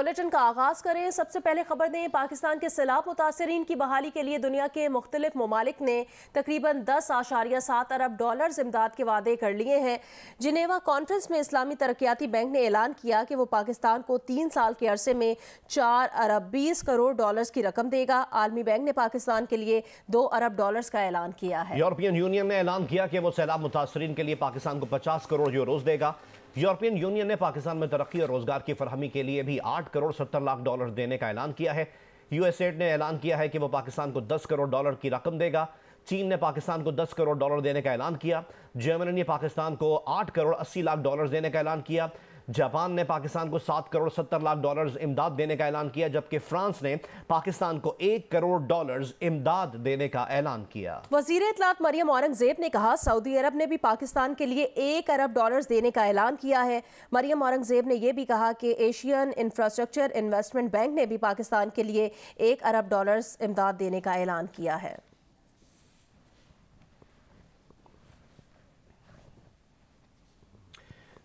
Bulletin का आगाज करें। सबसे पहले खबर दें, पाकिस्तान के सैलाब मुतासरीन की बहाली के लिए दुनिया के मुख्तलिफ ममालिक ने तकरीबन 10.7 अरब डॉलर्स इमदाद के वादे कर लिए हैं। जिनेवा कॉन्फ्रेंस में इस्लामी तरक्याती बैंक ने ऐलान किया कि वो पाकिस्तान को 3 साल के अरसे में 4 अरब 20 करोड़ डॉलर्स की रकम देगा। आलमी बैंक ने पाकिस्तान के लिए 2 अरब डॉलर्स का ऐलान किया है। यूरोपियन यूनियन ने ऐलान किया कि वो सैलाब मुतासरीन के लिए पाकिस्तान को 50 करोड़ यूरोज देगा। यूरोपियन यूनियन ने पाकिस्तान में तरक्की और रोजगार की फरहमी के लिए भी 8 करोड़ 70 लाख डॉलर देने का ऐलान किया है। यूएसएड ने ऐलान किया है कि वो पाकिस्तान को 10 करोड़ डॉलर की रकम देगा। चीन ने पाकिस्तान को 10 करोड़ डॉलर देने का ऐलान किया। जर्मनी ने पाकिस्तान को 8 करोड़ 80 लाख डॉलर देने का ऐलान किया। जापान ने पाकिस्तान को 7 करोड़ 70 लाख डॉलर्स इमदाद देने का ऐलान किया, जबकि फ्रांस ने पाकिस्तान को 1 करोड़ डॉलर्स इमदाद देने का ऐलान किया। वज़ीर इत्तलात मरियम औरंगजेब ने कहा, सऊदी अरब ने भी पाकिस्तान के लिए 1 अरब डॉलर्स देने का ऐलान किया है। मरियम औरंगजेब ने यह भी कहा कि एशियन इंफ्रास्ट्रक्चर इन्वेस्टमेंट बैंक ने भी पाकिस्तान के लिए 1 अरब डॉलर्स इमदाद देने का ऐलान किया है।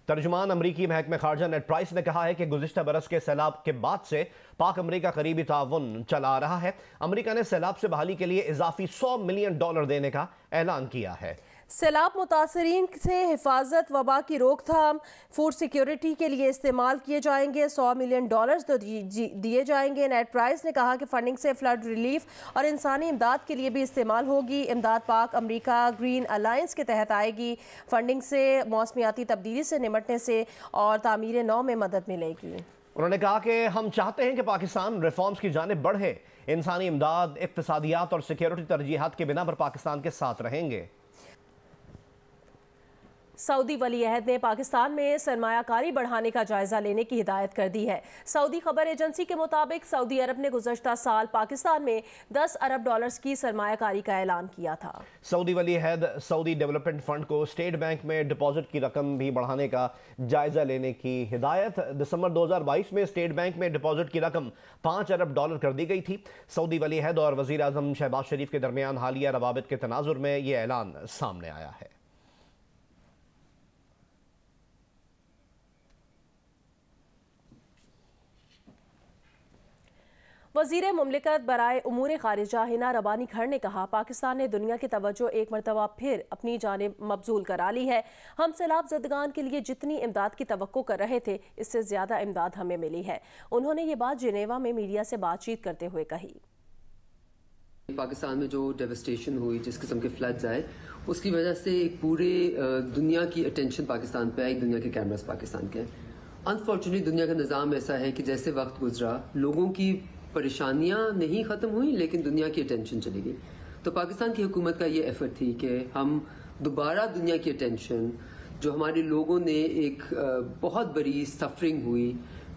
तर्जुमान अमरीकी महकमे खारजा नेड प्राइस ने कहा है कि गुज़िश्ता बरस के सैलाब के बाद से पाक अमरीका करीबी ताउन चला आ रहा है। अमरीका ने सैलाब से बहाली के लिए इजाफी $100 मिलियन देने का ऐलान किया है। सैलाब मुतासरीन से हिफाजत, वबा की रोकथाम, फूड सिक्योरिटी के लिए इस्तेमाल किए जाएंगे। $100 मिलियन तो दिए जाएंगे। नेड प्राइस ने कहा कि फंडिंग से फ्लड रिलीफ और इंसानी इमदाद के लिए भी इस्तेमाल होगी। इमदाद पाक अमरीका ग्रीन अलायंस के तहत आएगी। फंडिंग से मौसमियाती तब्दीली से निपटने से और तामीर नौ में मदद मिलेगी। उन्होंने कहा कि हम चाहते हैं कि पाकिस्तान रिफॉर्म्स की जानिब बढ़े। इंसानी इमदाद, इक्तिसादियात और सिक्योरिटी तरजीहात के बिना पर पाकिस्तान के साथ रहेंगे। सऊदी वली अहद ने पाकिस्तान में सरमायाकारी बढ़ाने का जायजा लेने की हिदायत कर दी है। सऊदी खबर एजेंसी के मुताबिक सऊदी अरब ने गुज़श्ता साल पाकिस्तान में 10 अरब डॉलर्स की सरमायाकारी का ऐलान किया था। सऊदी वली अहद सऊदी डेवलपमेंट फंड को स्टेट बैंक में डिपॉजिट की रकम भी बढ़ाने का जायजा लेने की हिदायत। दिसंबर 2022 में स्टेट बैंक में डिपॉजिट की रकम 5 अरब डॉलर कर दी गई थी। सऊदी वली अहद और वज़ीर आज़म शहबाज शरीफ के दरमियान हालिया रवाबित के तनाजुर में यह ऐलान सामने आया है। वज़ीर मुमलिकत बराए उमूर ख़ारिजा हिना रबानी खर ने कहा, पाकिस्तान ने दुनिया की तवज्जो एक मरतबा फिर अपनी जानिब मबजूल करा ली है। हम सैलाब ज़दगान के लिए जितनी इमदाद की तवक्को कर रहे थे, इससे ज़्यादा इमदाद हमें मिली है। उन्होंने ये बात जिनेवा में मीडिया से बातचीत करते हुए कही। पाकिस्तान में जो डेवस्टेशन हुई, जिस किस्म के फ्लड्स आए, उसकी वजह से एक पूरे दुनिया की अटेंशन पाकिस्तान पे आई, दुनिया के कैमरास पाकिस्तान के। अनफॉर्चुनेटली दुनिया का निज़ाम ऐसा है कि जैसे वक्त गुजरा, लोगों की परेशानियां नहीं ख़त्म हुई लेकिन दुनिया की अटेंशन चली गई। तो पाकिस्तान की हुकूमत का ये एफर्ट थी कि हम दोबारा दुनिया की अटेंशन, जो हमारे लोगों ने एक बहुत बड़ी सफरिंग हुई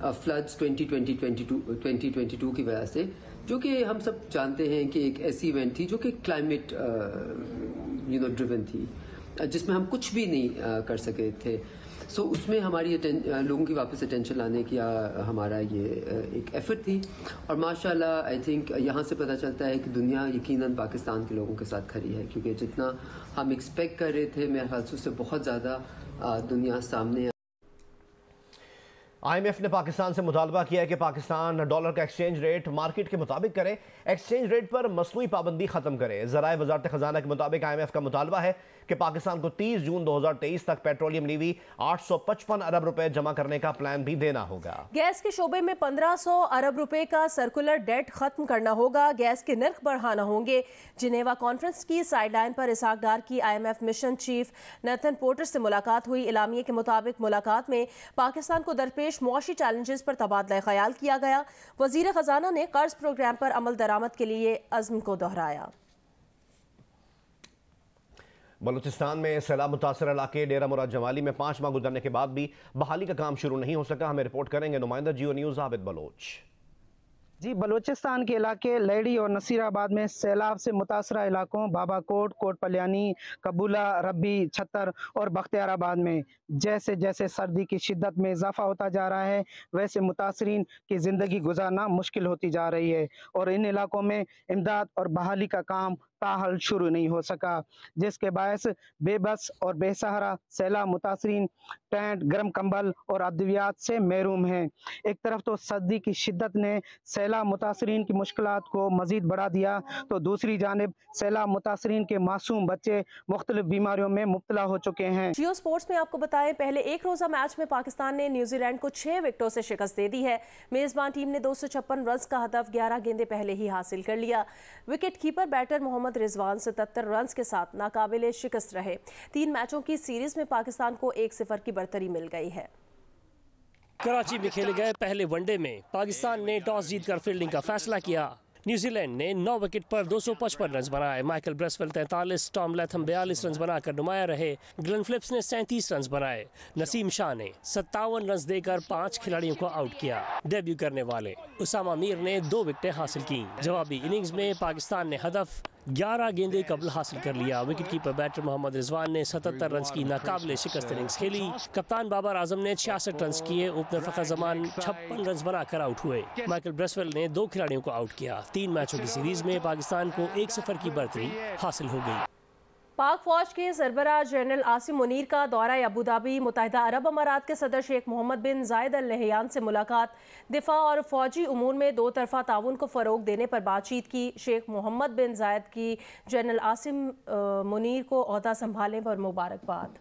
फ्लड्स 2022 की वजह से, जो कि हम सब जानते हैं कि एक ऐसी इवेंट थी जो कि क्लाइमेट ड्रिवन थी, जिसमें हम कुछ भी नहीं कर सके थे। सो उसमें हमारी लोगों की वापस अटेंशन लाने की हमारा ये एक एफर्ट थी। और माशाल्लाह आई थिंक यहाँ से पता चलता है कि दुनिया यकीनन पाकिस्तान के लोगों के साथ खड़ी है, क्योंकि जितना हम एक्सपेक्ट कर रहे थे, मेरे ख्याल से उससे बहुत ज़्यादा दुनिया सामने। IMF ने पाकिस्तान से मुतालबा किया है कि पाकिस्तान डॉलर का एक्सचेंज रेट मार्केट के मुताबिक करे, एक्सचेंज रेट पर मसनूई पाबंदी खत्म करे। ज़राए वज़ारत ख़जाना के मुताबिक IMF का मुतालबा है कि पाकिस्तान को 30 जून 2023 तक पेट्रोलियम लीवी 855 अरब रुपए जमा करने का प्लान भी देना होगा। गैस के शोबे में 1500 अरब रुपए का सर्कुलर डेट खत्म करना होगा। गैस के नर्ख बढ़ाना होंगे। जिनेवा कॉन्फ्रेंस की साइडलाइन पर इसाक डार की IMF mission chief Nathan porter से मुलाकात हुई। इलामिये के मुताबिक मुलाकात में पाकिस्तान को दरपेश मुआशी चैलेंजेस पर तबादला ख्याल किया गया। वजीर खजाना ने कर्ज प्रोग्राम पर अमल दरामद के लिए अज़्म को दोहराया। बलूचिस्तान में सैलाब मुतासर इलाके डेरा मुराद जमाली में 5 माह गुजरने के बाद भी बहाली का काम शुरू नहीं हो सका। हमें रिपोर्ट करेंगे नुमाइंदा जियो न्यूज़ आबिद बलोच। जी, बलूचिस्तान के इलाके लेडी और नसीराबाद में सैलाब से मुतासरा इलाकों बाबाकोट, कोट पलियानी, कबूला, रब्बी, छत्तर और बख्तियाराबाद में जैसे जैसे सर्दी की शिद्दत में इजाफा होता जा रहा है, वैसे मुतासरीन की ज़िंदगी गुजारना मुश्किल होती जा रही है और इन इलाकों में इमदाद और बहाली का काम ताहल शुरू नहीं हो सका, जिसके बायस बेबस और बेसहारा सैलाब मुतासरीन टेंट, गर्म कंबल और अद्वियात से महरूम हैं। एक तरफ तो सर्दी की शिद्दत ने सैलाब मुतासरीन की मुश्किलात को मजीद बढ़ा दिया, तो दूसरी जानिब सैलाब मुतासरीन के मासूम बच्चे मुख्तलिफ बीमारियों में मुब्तला हो चुके हैं। जियो स्पोर्ट्स में आपको बताएं, पहले एक रोजा मैच में पाकिस्तान ने न्यूजीलैंड को 6 विकेटों से शिकस्त दे दी है। मेजबान टीम ने 256 रन का हदफ 11 गेंदे पहले ही हासिल कर लिया। Wicket keeper batter Mohammad Rizwan 77 run के साथ नाकाबिले शिकस्त रहे। 3 मैचों की सीरीज में पाकिस्तान को 1-0 की बढ़तरी मिल गई है। कराची में खेले गए पहले वनडे में पाकिस्तान ने टॉस जीतकर फील्डिंग का फैसला किया। न्यूजीलैंड ने 9 विकेट पर 255 रन बनाए। Michael Bracewell 43, Tom Latham 42 run बनाकर नुमाया रहे। ग्लेन फिलिप्स ने 37 रन बनाए। नसीम शाह ने 57 रन देकर 5 खिलाड़ियों को आउट किया। डेब्यू करने वाले उसामा मीर ने 2 विकेटें हासिल की। जवाबी इनिंग्स में पाकिस्तान ने हदफ 11 गेंदे कबल हासिल कर लिया। Wicket keeper batter Mohammad Rizwan ने 77 रन की नाकाबिले शिकस्त इनिंग्स खेली। कप्तान बाबर आजम ने 66 रन किए। ओपनर फखर जमान 56 रन बनाकर आउट हुए। माइकल ब्रेसवेल ने 2 खिलाड़ियों को आउट किया। 3 मैचों की सीरीज में पाकिस्तान को 1-0 की बढ़तरी हासिल हो गई। पाक फौज के सरबराह जनरल आसिम मुनीर का दौरा अबू धाबी। मुत्तहिदा अरब अमारात के सदर शेख मोहम्मद बिन जायद अल नहयान से मुलाकात। दिफा और फौजी उमूर में 2 तरफा ताउन को फ़रोग देने पर बातचीत की। शेख मोहम्मद बिन जायद की जनरल आसिम मुनीर को ओहदा संभालने पर मुबारकबाद।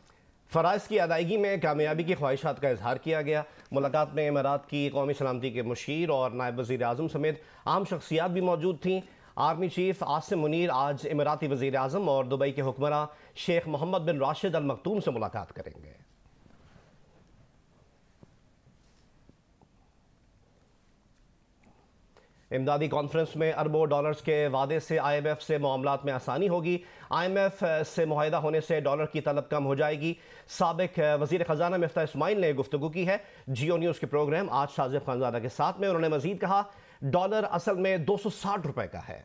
फ़राइज़ की अदायगी में कामयाबी की ख्वाहिशात का इजहार किया गया। मुलाकात में इमारात की कौमी सलामती के मुशीर और नायब वज़ीर आज़म समेत आम शख्सियात भी मौजूद थीं। आर्मी चीफ आसिम मुनीर आज इमाराती वज़ीर आज़म और दुबई के हुक्मरां शेख मोहम्मद बिन राशिद अल मखतूम से मुलाकात करेंगे। इमदादी कॉन्फ्रेंस में अरबों डॉलर्स के वादे से IMF से मामलात में आसानी होगी। IMF से मुआहिदा होने से डॉलर की तलब कम हो जाएगी। साबिक वज़ीर ख़जाना मिफ्ता इस्माइल ने गुफ्तगू की है जियो न्यूज़ के प्रोग्राम आज साजिद खानज़ादा के साथ में। उन्होंने मजीद कहा डॉलर असल में 260 रुपए का है।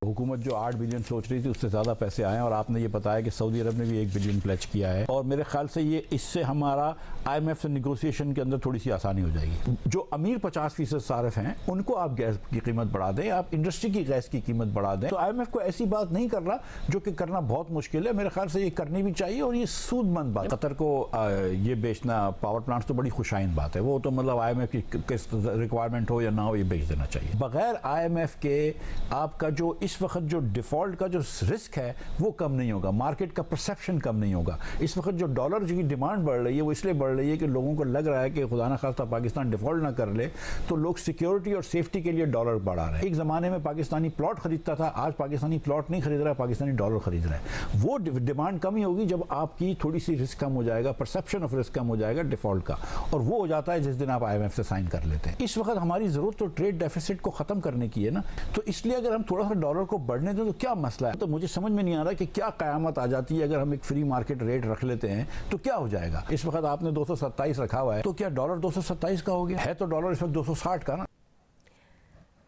हुकूमत जो 8 बिलियन सोच रही थी उससे ज़्यादा पैसे आए हैं और आपने ये बताया कि सऊदी अरब ने भी 1 बिलियन प्लेज किया है और मेरे ख्याल से ये इससे हमारा IMF से निगोशिएशन के अंदर थोड़ी सी आसानी हो जाएगी। जो अमीर 50% सारिफ हैं उनको आप गैस की कीमत बढ़ा दें, आप इंडस्ट्री की गैस की कीमत बढ़ा दें। तो IMF को ऐसी बात नहीं कर रहा जो कि करना बहुत मुश्किल है। मेरे ख्याल से ये करनी भी चाहिए और ये सूदमंद बात। कतर को ये बेचना पावर प्लांट्स तो बड़ी खुशाइन बात है। वो तो मतलब IMF की रिक्वायरमेंट हो या ना हो ये बेच देना चाहिए। बगैर IMF के आपका जो इस वक्त जो डिफॉल्ट का जो रिस्क है वो कम नहीं होगा, मार्केट का परसेप्शन कम नहीं होगा। इस वक्त जो डॉलर की डिमांड बढ़ रही है वो इसलिए बढ़ रही है कि लोगों को लग रहा है कि खुदा ना खास्ता पाकिस्तान डिफॉल्ट ना कर ले तो लोग सिक्योरिटी और सेफ्टी के लिए डॉलर बढ़ा रहे हैं। एक ज़माने में पाकिस्तानी प्लॉट खरीदता था, आज पाकिस्तानी प्लॉट नहीं खरीद रहा है, पाकिस्तानी डॉलर खरीद रहा है। वो डिमांड कम ही होगी जब आपकी थोड़ी सी रिस्क कम हो जाएगा, परसेप्शन ऑफ रिस्क कम हो जाएगा डिफॉल्ट का, और वो हो जाता है जिस दिन आप IMF से साइन कर लेते हैं। इस वक्त हमारी ज़रूरत तो ट्रेड डेफिसिट को ख़त्म करने की है ना, तो इसलिए अगर हम थोड़ा सा डॉलर को बढ़ने दें तो क्या मसला है। तो मुझे समझ में नहीं आ रहा कि क्या क़यामत आ जाती है अगर हम एक फ्री मार्केट रेट रख लेते हैं तो क्या हो जाएगा। इस वक्त आपने 227 रखा हुआ है तो क्या डॉलर 227 का हो गया है? तो डॉलर इस वक्त 260 का ना।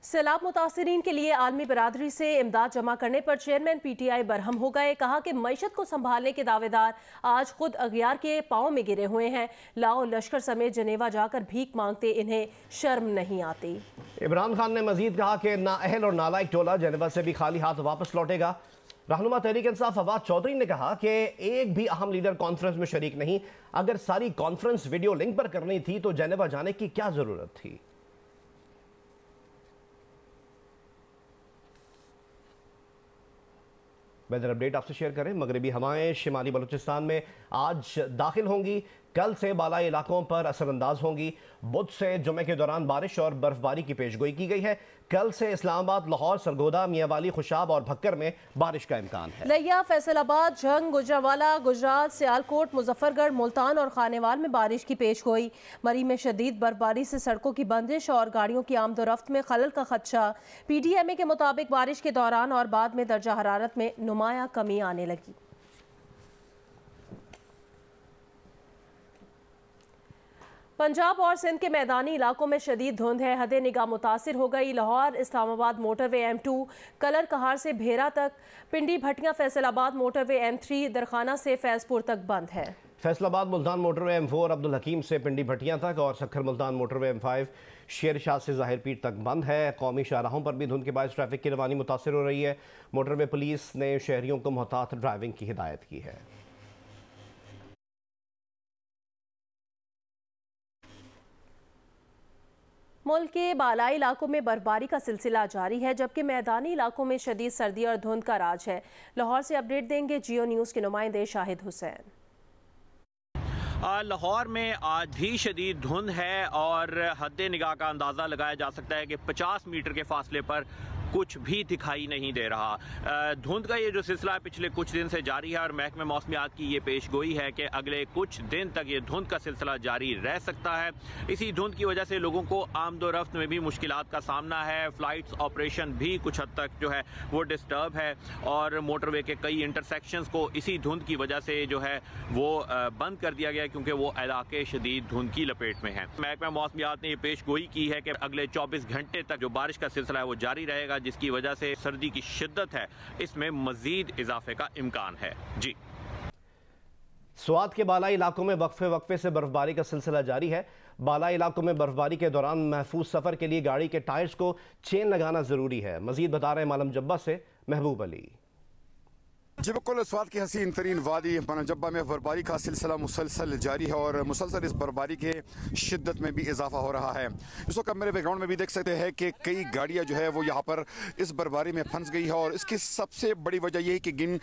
सैलाब मुतासरीन के लिए आलमी बरादरी से इमदाद जमा करने पर चेयरमैन PTI बरहम हो गए। कहा कि मईशत को संभालने के दावेदार आज खुद अगियार के पांव में गिरे हुए हैं। लाओ लश्कर समेत जनेवा जाकर भीख मांगते इन्हें शर्म नहीं आती। इमरान खान ने मजीद कहा कि नाअहल और नालायक टोला जेनेवा से भी खाली हाथ वापस लौटेगा। रहनुमा तहरीक इंसाफ फवाद चौधरी ने कहा कि एक भी अहम लीडर कॉन्फ्रेंस में शरीक नहीं। अगर सारी कॉन्फ्रेंस वीडियो लिंक पर करनी थी तो जेनेवा जाने की क्या जरूरत थी। वेदर अपडेट आपसे शेयर करें। मगरबी हवाएं शिमाली बलूचिस्तान में आज दाखिल होंगी, कल से बालाई इलाकों पर असरअंदाज होंगी। बुध से जुमे के दौरान बारिश और बर्फबारी की पेशगोई की गई है। कल से इस्लामाबाद, लाहौर, सरगोदा, मियांवाली, खुशाब और भक्कर में बारिश का इम्कान है। लिया, फैसलाबाद, झंग, गुजरावाला, गुजरात, सियालकोट, मुजफ्फरगढ़, मुल्तान और खानेवाल में बारिश की पेशगोई। मरी में शदीद बर्फबारी से सड़कों की बंदिश और गाड़ियों की आमदोरफ्त में खलल का खदशा। PDMA के मुताबिक बारिश के दौरान और बाद में दर्जा हरारत में नुमाया कमी आने लगी। पंजाब और सिंध के मैदानी इलाकों में शदीद धुंध है। हद निगाह मुतासिर हो गई। लाहौर इस्लामाबाद मोटरवे M2 कलर कहार से भेरा तक, पिंडी भटियां फैसलाबाद मोटरवे M3 दरखाना से फैजपुर तक बंद है। फैसलाबाद मुल्तान मोटरवे M4 अब्दुल हकीम से पिंडी भटियां तक और सखर मुल्तान मोटरवे M5 शेर शाह से ज़ाहिर पीर तक बंद है। कौमी शाहराहों पर भी धुंध के बायस ट्रैफिक की रवानी मुतासिर हो रही है। मोटरवे पुलिस ने शहरियों को मोहतात ड्राइविंग की हिदायत की है। मुल्क के बालाई इलाकों में बर्फबारी का सिलसिला जारी है, जबकि मैदानी इलाकों में शदीद सर्दी और धुंध का राज है। लाहौर से अपडेट देंगे जियो न्यूज़ के नुमाइंदे शाहिद हुसैन। लाहौर में आज भी शदीद धुंध है और हद निगाह का अंदाज़ा लगाया जा सकता है कि 50 मीटर के फासले पर कुछ भी दिखाई नहीं दे रहा। धुंध का ये जो सिलसिला है पिछले कुछ दिन से जारी है और महकमे मौसमियात की ये पेशगोई है कि अगले कुछ दिन तक ये धुंध का सिलसिला जारी रह सकता है। इसी धुंध की वजह से लोगों को आमदोरफ्त में भी मुश्किलात का सामना है। फ़्लाइट्स ऑपरेशन भी कुछ हद तक जो है वो डिस्टर्ब है और मोटरवे के कई इंटरसेक्शंस को इसी धुंध की वजह से जो है वो बंद कर दिया गया, क्योंकि वो इलाके शदीद धुंध की लपेट में हैं। महकमा मौसमियात ने ये पेशगोई की है कि अगले 24 घंटे तक जो बारिश का सिलसिला है वो जारी रहेगा, जिसकी वजह से सर्दी की शिद्दत है इसमें मजीद इजाफे का इम्कान है। जी, स्वात के बालाई इलाकों में वक्फे वक्फे से बर्फबारी का सिलसिला जारी है। बालाई इलाकों में बर्फबारी के दौरान महफूज सफर के लिए गाड़ी के टायर्स को चेन लगाना जरूरी है। मजीद बता रहे मालम जब्बा से महबूब अली। जी बिल्कुल, स्वात की हसीन तरीन वादी मनजब्बा में बर्फबारी का सिलसिला मुसलसल जारी है और मुसलसल इस बर्फबारी के शिद्दत में भी इजाफा हो रहा है। इस वक्त मेरे बैकग्राउंड में भी देख सकते हैं कि कई गाड़ियां जो है वो यहाँ पर इस बर्फबारी में फंस गई है और इसकी सबसे बड़ी वजह यही है कि जिन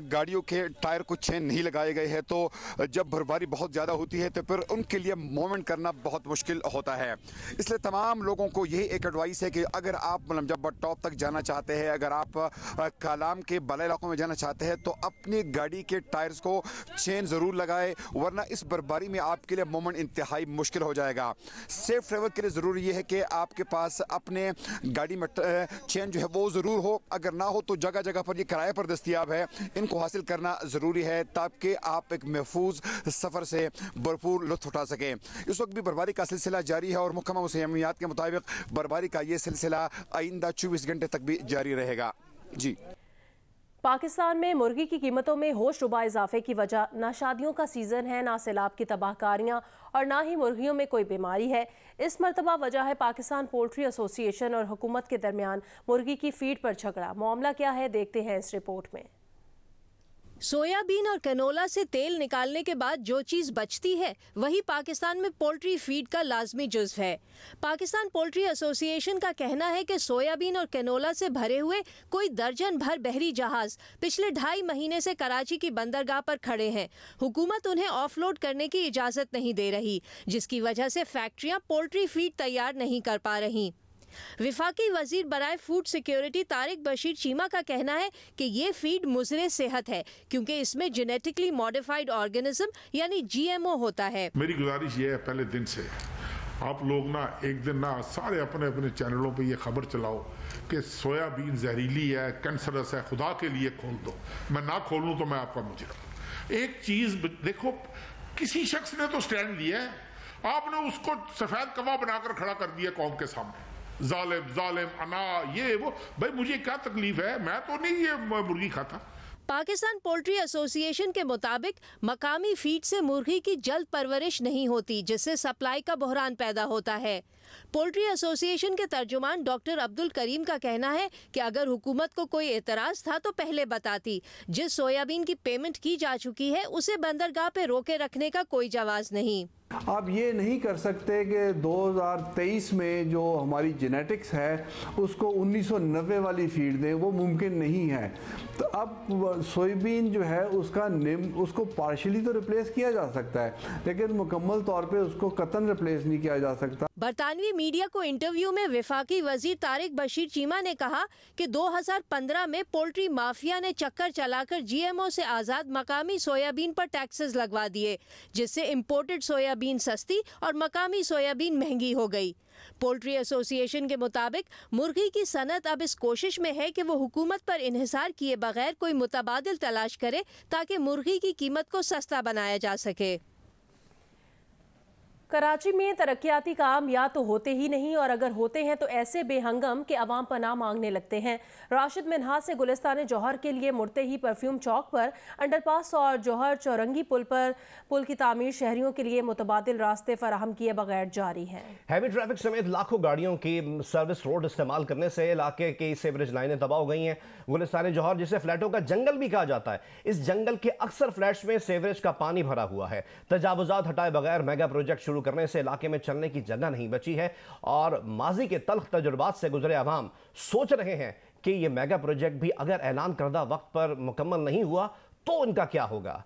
गाड़ियों के टायर को चेन नहीं लगाए गए हैं, तो जब बर्फबारी बहुत ज़्यादा होती है तो फिर उनके लिए मूवमेंट करना बहुत मुश्किल होता है। इसलिए तमाम लोगों को यही एक एडवाइस है कि अगर आप मनजब्बा टॉप तक जाना चाहते हैं, अगर आप कालाम के बालाई इलाकों में जाना चाहते हैं, तो अपनी गाड़ी के टायर्स को चेन जरूर लगाए, वरना इस बर्फबारी में आपके लिए मूवमेंट इंतहाई मुश्किल हो जाएगा। सेफ ट्रैवल के लिए जरूरी यह है कि आपके पास अपने गाड़ी में चेन जो है वो जरूर हो, अगर ना हो तो जगह जगह पर ये किराए पर दस्तयाब है, इनको हासिल करना जरूरी है ताकि आप एक महफूज सफर से भरपूर लुत्फ उठा सकें। इस वक्त भी बर्फबारी का सिलसिला जारी है और महकमा मौसमियात के मुताबिक बर्फबारी का ये सिलसिला आइंदा 24 घंटे तक भी जारी रहेगा। जी, पाकिस्तान में मुर्गी की कीमतों में होशरुबा इजाफे की वजह ना शादियों का सीजन है, ना सैलाब की तबाहकारियां और ना ही मुर्गियों में कोई बीमारी है। इस मरतबा वजह है पाकिस्तान पोल्ट्री एसोसिएशन और हुकूमत के दरमियान मुर्गी की फीड पर झगड़ा। मामला क्या है, देखते हैं इस रिपोर्ट में। सोयाबीन और कैनोला से तेल निकालने के बाद जो चीज बचती है वही पाकिस्तान में पोल्ट्री फीड का लाजमी जुज्व है। पाकिस्तान पोल्ट्री एसोसिएशन का कहना है कि सोयाबीन और कैनोला से भरे हुए कोई दर्जन भर बहरी जहाज पिछले 2.5 महीने से कराची की बंदरगाह पर खड़े हैं। हुकूमत उन्हें ऑफलोड करने की इजाजत नहीं दे रही, जिसकी वजह से फैक्ट्रियां पोल्ट्री फीड तैयार नहीं कर पा रही। विफाकी वजीर बराए फूड सिक्योरिटी तारिक बशीर चीमा का कहना है कि ये फीड मुज़रे सेहत है, क्योंकि इसमें जेनेटिकली मॉडिफाइड ऑर्गेनिज्म यानी GMO होता है। मेरी गुजारिश ये है, पहले दिन से आप लोग ना एक दिन ना सारे अपने अपने चैनलों पे ये खबर चलाओ कि सोयाबीन जहरीली है, कैंसरस है, खुदा के लिए खोल दो। मैं ना खोलूं तो मैं आपका मुजरिम। एक चीज देखो, किसी शख्स ने तो स्टैंड लिया है, आपने उसको सफेद कवा बनाकर खड़ा कर दिया कौम के सामने। जालिम जालिम अना ये वो, भाई मुझे क्या तकलीफ है, मैं तो नहीं ये मुर्गी खाता। पाकिस्तान पोल्ट्री एसोसिएशन के मुताबिक मकामी फीड से मुर्गी की जल्द परवरिश नहीं होती, जिससे सप्लाई का बहरान पैदा होता है। पोल्ट्री एसोसिएशन के तर्जुमान डॉक्टर अब्दुल करीम का कहना है कि अगर हुकूमत को कोई एतराज था तो पहले बताती। जिस सोयाबीन की पेमेंट की जा चुकी है उसे बंदरगाह पे रोके रखने का कोई जवाज नहीं। आप ये नहीं कर सकते कि 2023 में जो हमारी जेनेटिक्स है उसको 1990 वाली फीड दें, वो मुमकिन नहीं है। तो अब सोयाबीन जो है उसको पार्शली तो रिप्लेस किया जा सकता है, लेकिन मुकम्मल तौर पे उसको कतन रिप्लेस नहीं किया जा सकता। बरतानवी मीडिया को इंटरव्यू में विफाकी वजीर तारिक बशीर चीमा ने कहा कि 2015 में पोल्ट्री माफिया ने चक्कर चलाकर GMO से आज़ाद मकामी सोयाबीन पर टैक्सेस लगवा दिए, जिससे इम्पोर्टेड सोयाबीन सस्ती और मकामी सोयाबीन महंगी हो गई। पोल्ट्री एसोसिएशन के मुताबिक मुर्गी की सनत अब इस कोशिश में है कि वो हुकूमत पर इन्हिसार किए बगैर कोई मुतबादिल तलाश करे ताकि मुर्गी की कीमत को सस्ता बनाया जा सके। कराची में तरक्याती काम या तो होते ही नहीं और अगर होते हैं तो ऐसे बेहंगम कि अवाम पनाह मांगने लगते हैं। राशिद मिन्हाज से गुलिस्तान जौहर के लिए मुड़ते ही परफ्यूम चौक पर अंडरपास और जौहर चौरंगी पुल की तामीर शहरियों के लिए मुतबादिल रास्ते फराहम किए बगैर जारी है। हैवी ट्रैफिक समेत लाखों गाड़ियों की सर्विस रोड इस्तेमाल करने से इलाके की सीवरेज लाइनें तबाह हो गई हैं। गुलिस्तान जौहर, जिसे फ्लैटों का जंगल भी कहा जाता है, इस जंगल के अक्सर फ्लैट्स में सीवरेज का पानी भरा हुआ है। तजावुजात हटाए बगैर मेगा प्रोजेक्ट शुरू करने से इलाके में चलने की जगह नहीं बची है और माजी के तल्ख तजुर्बात से गुजरे अवाम सोच रहे हैं कि यह मेगा प्रोजेक्ट भी अगर ऐलान करदा वक्त पर मुकम्मल नहीं हुआ तो इनका क्या होगा।